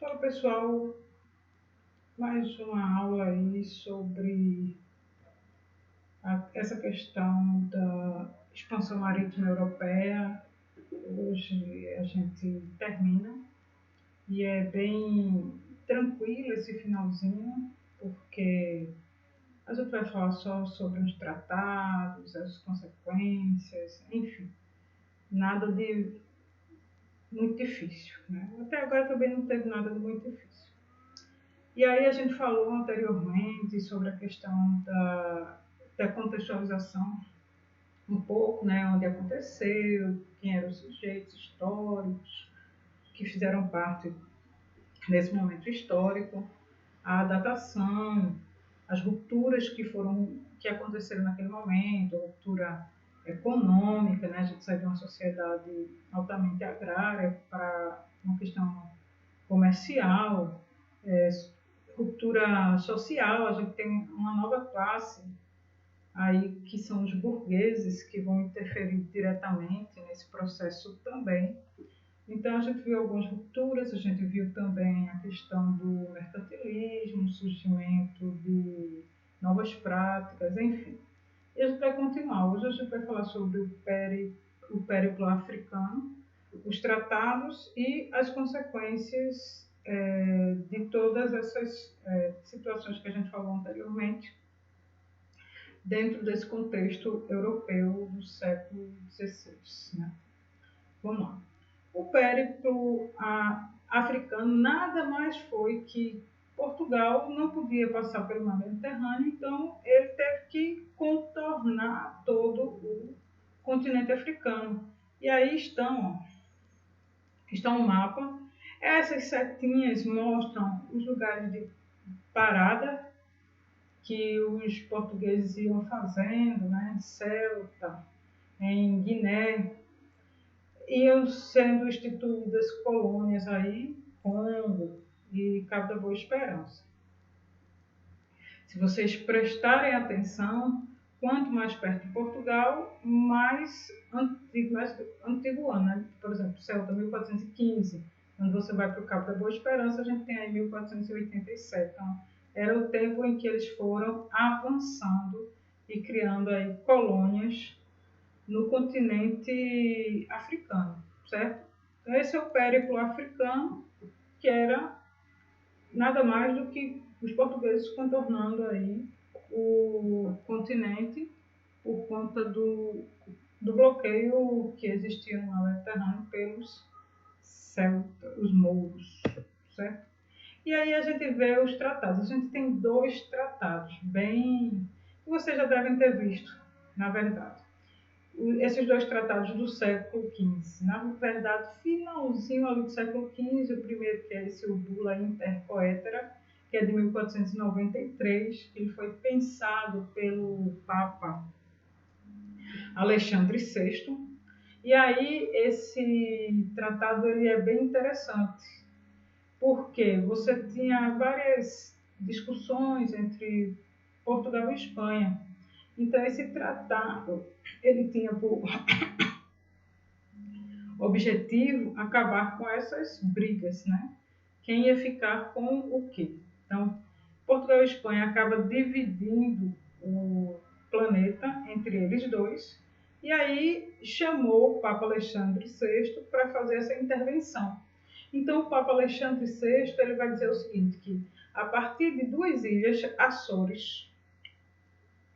Fala pessoal, mais uma aula aí sobre essa questão da expansão marítima europeia. Hoje a gente termina e é bem tranquilo esse finalzinho, porque a gente vai falar só sobre os tratados, as consequências, enfim, nada de muito difícil, né? Até agora também não teve nada de muito difícil. E aí a gente falou anteriormente sobre a questão da contextualização, um pouco, né, onde aconteceu, quem eram os sujeitos históricos que fizeram parte desse momento histórico, a datação, as rupturas que aconteceram naquele momento, a ruptura econômica, né, a gente saiu de uma sociedade altamente agrária para uma questão comercial, ruptura social, a gente tem uma nova classe aí que são os burgueses que vão interferir diretamente nesse processo também. Então a gente viu algumas rupturas, a gente viu também a questão do mercantilismo, o surgimento de novas práticas, enfim. E a gente vai continuar. Hoje a gente vai falar sobre o périplo africano, os tratados e as consequências de todas essas situações que a gente falou anteriormente, dentro desse contexto europeu do século XVI. Né? Vamos lá. O périplo africano nada mais foi que Portugal não podia passar pelo mar Mediterrâneo, então ele teve que contornar todo o continente africano. E aí está um mapa. Essas setinhas mostram os lugares de parada que os portugueses iam fazendo, né? Ceuta, em Guiné, iam sendo instituídas colônias aí, Congo e Cabo da Boa Esperança. Se vocês prestarem atenção, quanto mais perto de Portugal, mais antigo ano, né? Por exemplo, Ceuta 1415. Quando você vai para o Cabo da Boa Esperança, a gente tem aí 1487. Então, era o tempo em que eles foram avançando e criando aí colônias no continente africano, certo? Então, esse é o périplo africano, que era nada mais do que os portugueses contornando aí o continente por conta do bloqueio que existia no mar Mediterrâneo pelos celtas, os mouros, certo? E aí a gente vê os tratados. A gente tem dois tratados bem que vocês já devem ter visto, na verdade. Esses dois tratados do século XV. Na verdade, finalzinho ali do século XV, o primeiro que é esse o Bula Intercoetera, que é de 1493, ele foi pensado pelo Papa Alexandre VI. E aí esse tratado ele é bem interessante, porque você tinha várias discussões entre Portugal e Espanha. Então esse tratado ele tinha por objetivo acabar com essas brigas, né? Quem ia ficar com o quê? Então, Portugal e Espanha acabam dividindo o planeta entre eles dois, e aí chamou o Papa Alexandre VI para fazer essa intervenção. Então, o Papa Alexandre VI ele vai dizer o seguinte, que a partir de duas ilhas, Açores,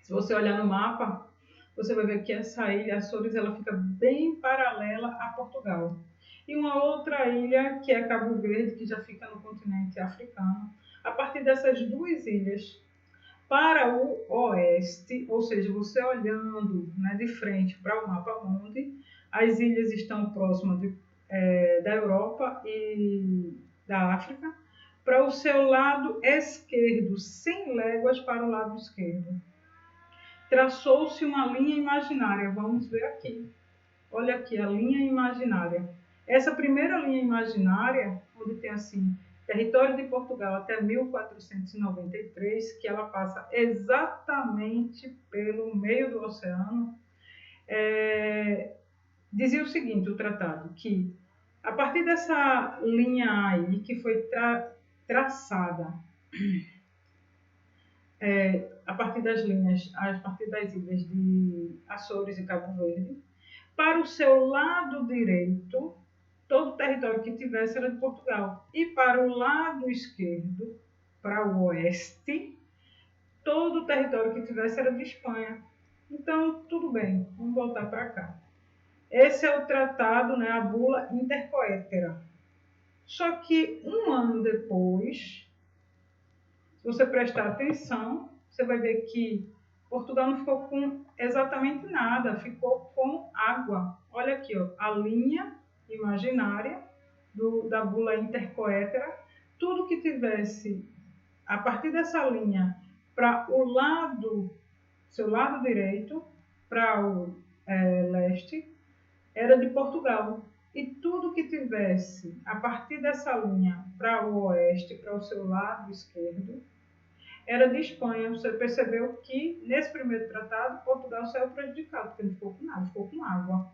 se você olhar no mapa, você vai ver que essa ilha, Açores, ela fica bem paralela a Portugal. E uma outra ilha, que é Cabo Verde, que já fica no continente africano. A partir dessas duas ilhas, para o oeste, ou seja, você olhando, né, de frente para o mapa mundi, as ilhas estão próximas da Europa e da África. Para o seu lado esquerdo, 100 léguas para o lado esquerdo, traçou-se uma linha imaginária. Vamos ver aqui. Olha aqui a linha imaginária. Essa primeira linha imaginária, onde tem assim, território de Portugal até 1493, que ela passa exatamente pelo meio do oceano, dizia o seguinte, o tratado, que A partir dessa linha aí que foi traçada, a partir das linhas, a partir das ilhas de Açores e Cabo Verde, para o seu lado direito, todo o território que tivesse era de Portugal. E para o lado esquerdo, para o oeste, todo o território que tivesse era de Espanha. Então, tudo bem, vamos voltar para cá. Esse é o tratado, né, a bula intercoétera. Só que um ano depois, se você prestar atenção, você vai ver que Portugal não ficou com exatamente nada, ficou com água. Olha aqui, ó, a linha imaginária da bula intercoétera. Tudo que tivesse a partir dessa linha para o lado, seu lado direito, para o leste, era de Portugal. E tudo que tivesse a partir dessa linha para o oeste, para o seu lado esquerdo, era de Espanha. Você percebeu que nesse primeiro tratado Portugal saiu prejudicado, porque não ficou com nada, ficou com água.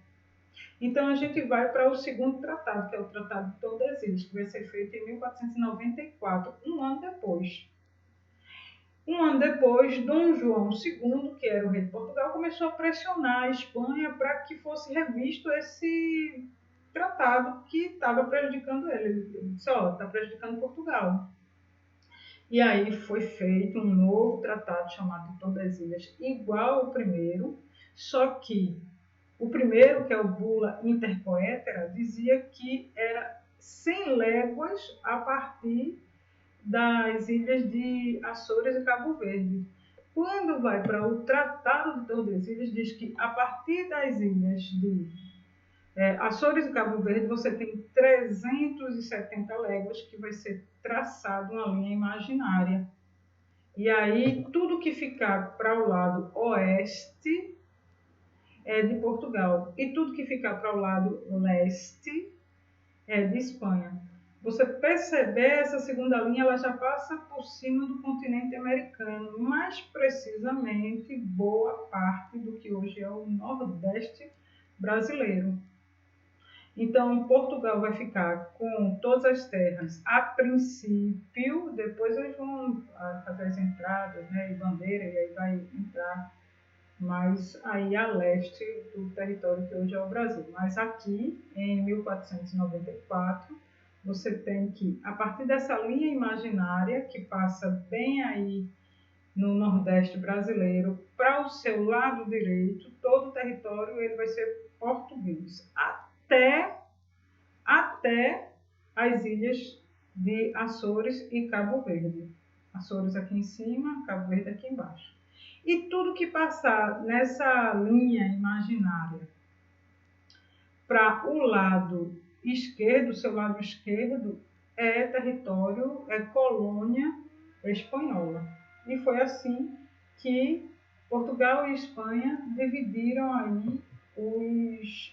Então a gente vai para o segundo tratado, que é o Tratado de Tordesilhas, que vai ser feito em 1494, um ano depois. Um ano depois, Dom João II, que era o rei de Portugal, começou a pressionar a Espanha para que fosse revisto esse tratado que estava prejudicando ele. Ele disse, está prejudicando Portugal. E aí foi feito um novo tratado chamado de Tordesilhas, igual ao primeiro, só que o primeiro, que é o Bula Intercoétera, dizia que era 100 léguas a partir das ilhas de Açores e Cabo Verde. Quando vai para o Tratado de Tordesilhas, diz que a partir das ilhas de Açores e Cabo Verde você tem 370 léguas que vai ser traçado uma linha imaginária. E aí tudo que ficar para o lado oeste é de Portugal e tudo que ficar para o lado leste é de Espanha. Você perceber essa segunda linha, ela já passa por cima do continente americano, mais precisamente boa parte do que hoje é o Nordeste brasileiro. Então, Portugal vai ficar com todas as terras a princípio, depois eles vão fazer as entradas, né, e bandeira, e aí vai entrar mais aí a leste do território que hoje é o Brasil. Mas aqui, em 1494, você tem que, a partir dessa linha imaginária, que passa bem aí no Nordeste brasileiro, para o seu lado direito, todo o território ele vai ser português, até as ilhas de Açores e Cabo Verde. Açores aqui em cima, Cabo Verde aqui embaixo. E tudo que passar nessa linha imaginária para o lado esquerdo, seu lado esquerdo, é território, é colônia espanhola. E foi assim que Portugal e Espanha dividiram aí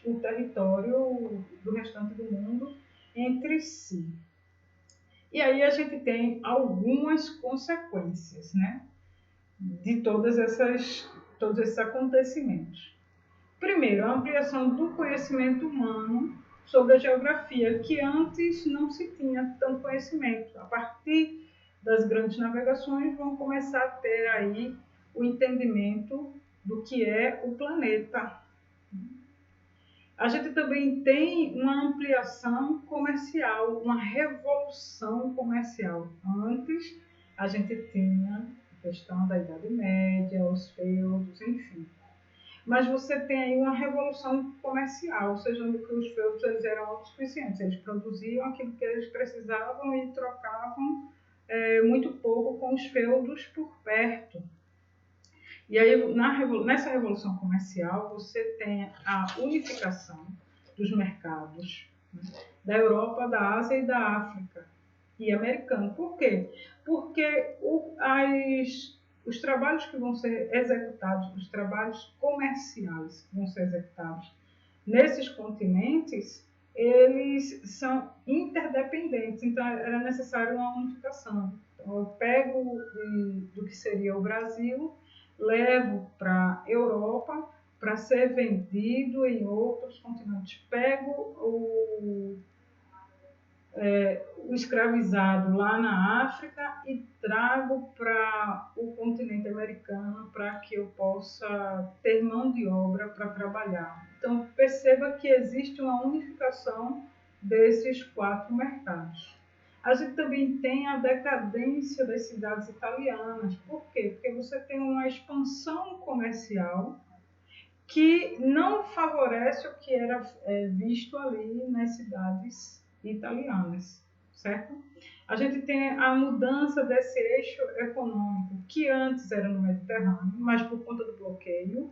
o território do restante do mundo entre si. E aí a gente tem algumas consequências, né, de todos esses acontecimentos. Primeiro, a ampliação do conhecimento humano sobre a geografia, que antes não se tinha tanto conhecimento. A partir das grandes navegações, vão começar a ter aí o entendimento do que é o planeta. A gente também tem uma ampliação comercial, uma revolução comercial. Antes, a gente tinha a questão da Idade Média, os feudos, enfim. Mas você tem aí uma revolução comercial, ou seja, onde os feudos eles eram autossuficientes. Eles produziam aquilo que eles precisavam e trocavam muito pouco com os feudos por perto. E aí, nessa revolução comercial, você tem a unificação dos mercados, né, da Europa, da Ásia e da África e americano. Por quê? Porque os trabalhos que vão ser executados, os trabalhos comerciais que vão ser executados nesses continentes, eles são interdependentes, então era necessário uma unificação. Então, eu pego do que seria o Brasil, levo para a Europa para ser vendido em outros continentes. Pego o escravizado lá na África e trago para o continente americano para que eu possa ter mão de obra para trabalhar. Então, perceba que existe uma unificação desses 4 mercados. A gente também tem a decadência das cidades italianas. Por quê? Porque você tem uma expansão comercial que não favorece o que era visto ali nas cidades italianas, certo? A gente tem a mudança desse eixo econômico, que antes era no Mediterrâneo, mas por conta do bloqueio,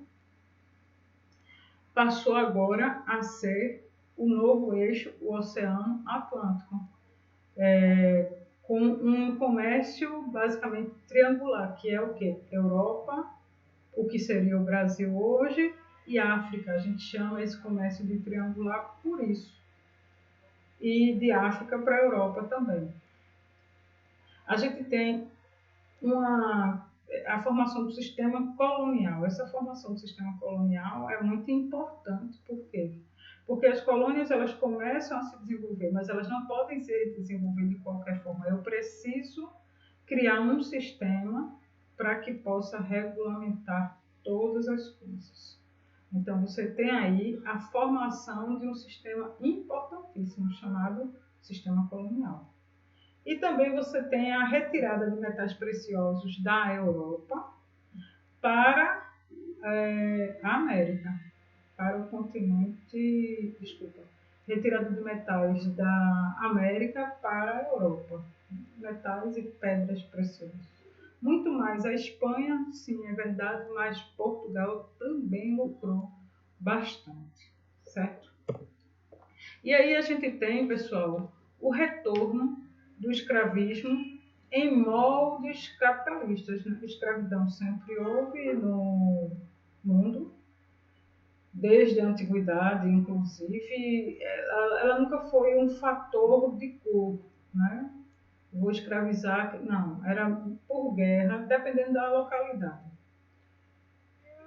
passou agora a ser o novo eixo, o Oceano Atlântico, com um comércio basicamente triangular, que é o quê? Europa, o que seria o Brasil hoje, e África. A gente chama esse comércio de triangular por isso. E de África para a Europa também. A gente tem a formação do sistema colonial. Essa formação do sistema colonial é muito importante. Por quê? Porque as colônias elas começam a se desenvolver, mas elas não podem se desenvolver de qualquer forma. Eu preciso criar um sistema para que possa regulamentar todas as coisas. Então, você tem aí a formação de um sistema importantíssimo chamado sistema colonial. E também você tem a retirada de metais preciosos da Europa para a América, para o continente, desculpa, retirada de metais da América para a Europa, metais e pedras preciosas. Muito mais a Espanha, sim, é verdade, mas Portugal também lucrou bastante, certo? E aí a gente tem, pessoal, o retorno do escravismo em moldes capitalistas. Né? Escravidão sempre houve no mundo, desde a antiguidade, inclusive, ela nunca foi um fator de cor, né? Vou escravizar, não, era por guerra, dependendo da localidade.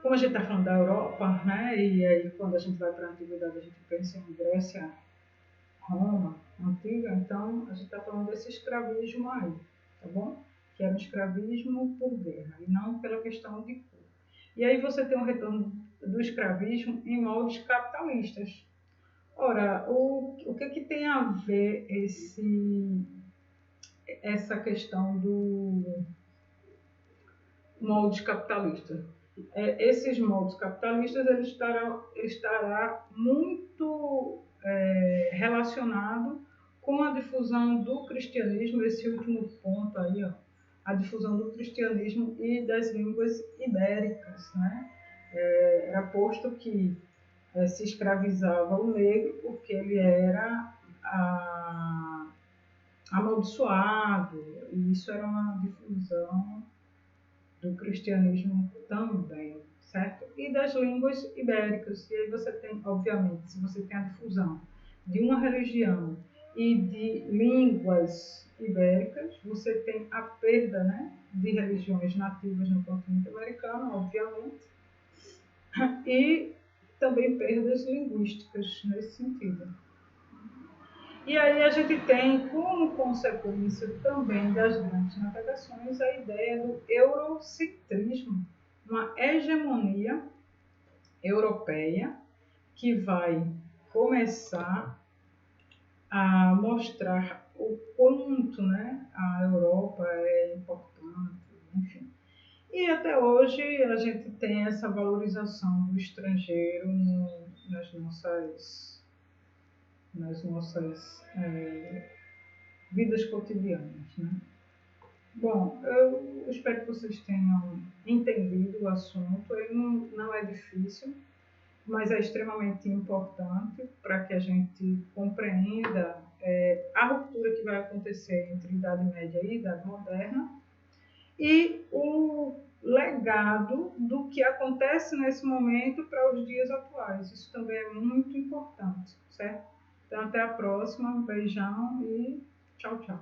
Como a gente está falando da Europa, né? E aí quando a gente vai para a antiguidade, a gente pensa em Grécia, Roma, antiga, então a gente está falando desse escravismo aí, tá bom? Que era um escravismo por guerra e não pela questão de cor. E aí você tem um retorno do escravismo em moldes capitalistas. Ora, o que tem a ver essa questão do molde capitalista? Esses moldes capitalistas ele estará muito relacionado com a difusão do cristianismo, esse último ponto aí, ó, a difusão do cristianismo e das línguas ibéricas, né? Era posto que se escravizava o negro porque ele era amaldiçoado, e isso era uma difusão do cristianismo também, certo? E das línguas ibéricas. E aí você tem, obviamente, se você tem a difusão de uma religião e de línguas ibéricas, você tem a perda, né, de religiões nativas no continente americano, obviamente, e também perdas linguísticas nesse sentido. E aí a gente tem, como consequência também das grandes navegações, a ideia do eurocentrismo, uma hegemonia europeia que vai começar a mostrar o quanto, né, a Europa é importante, enfim. E até hoje a gente tem essa valorização do estrangeiro nas nossas vidas cotidianas, né? Bom, eu espero que vocês tenham entendido o assunto. Ele não é difícil, mas é extremamente importante para que a gente compreenda a ruptura que vai acontecer entre Idade Média e Idade Moderna e o legado do que acontece nesse momento para os dias atuais. Isso também é muito importante, certo? Então, até a próxima. Um beijão e tchau, tchau.